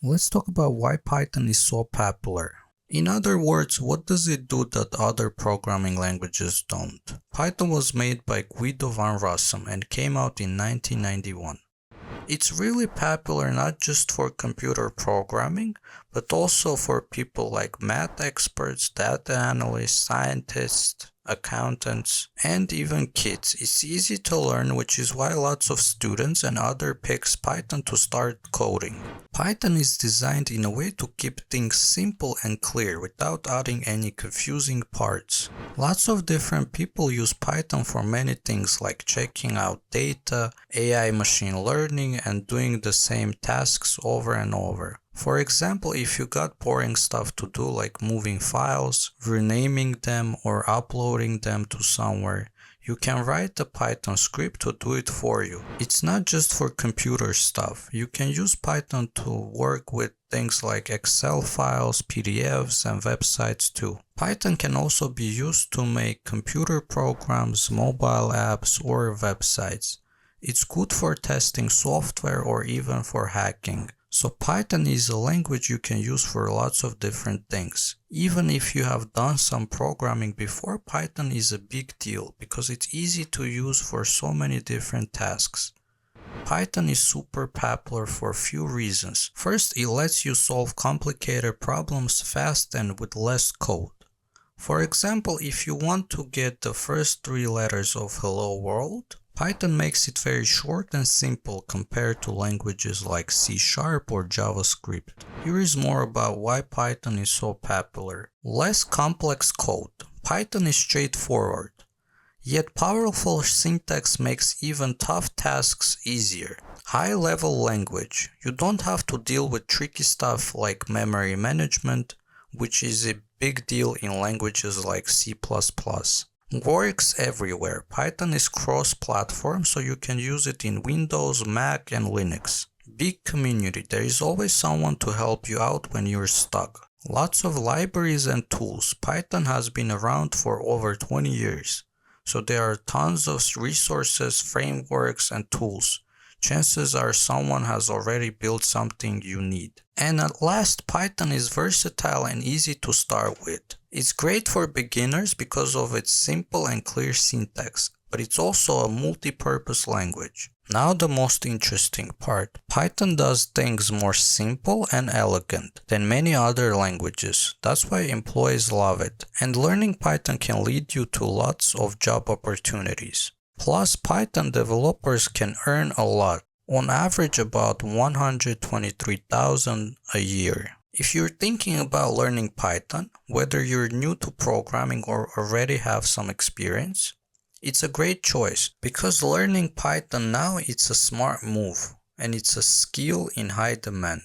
Let's talk about why Python is so popular. In other words, what does it do that other programming languages don't? Python was made by Guido van Rossum and came out in 1991. It's really popular not just for computer programming, but also for people like math experts, data analysts, scientists, accountants, and even kids. It's easy to learn, which is why lots of students and others picks Python to start coding. Python is designed in a way to keep things simple and clear without adding any confusing parts. Lots of different people use Python for many things like checking out data, AI machine learning, and doing the same tasks over and over. For example, if you got boring stuff to do like moving files, renaming them, or uploading them to somewhere, you can write a Python script to do it for you. It's not just for computer stuff. You can use Python to work with things like Excel files, PDFs, and websites too. Python can also be used to make computer programs, mobile apps, or websites. It's good for testing software or even for hacking. So Python is a language you can use for lots of different things. Even if you have done some programming before, Python is a big deal because it's easy to use for so many different tasks. Python is super popular for a few reasons. First, it lets you solve complicated problems fast and with less code. For example, if you want to get the first 3 letters of Hello World, Python makes it very short and simple compared to languages like C# or JavaScript. Here is more about why Python is so popular. Less complex code. Python is straightforward. Yet powerful syntax makes even tough tasks easier. High-level language. You don't have to deal with tricky stuff like memory management, which is a big deal in languages like C++. Works everywhere. Python is cross-platform, so you can use it in Windows, Mac, and Linux. Big community. There is always someone to help you out when you're stuck. Lots of libraries and tools. Python has been around for over 20 years, so there are tons of resources, frameworks, and tools. Chances are someone has already built something you need. And at last, Python is versatile and easy to start with. It's great for beginners because of its simple and clear syntax, but it's also a multi-purpose language. Now the most interesting part. Python does things more simple and elegant than many other languages. That's why employees love it. And learning Python can lead you to lots of job opportunities. Plus, Python developers can earn a lot, on average about $123,000 a year. If you're thinking about learning Python, whether you're new to programming or already have some experience, it's a great choice because learning Python now it's a smart move and it's a skill in high demand.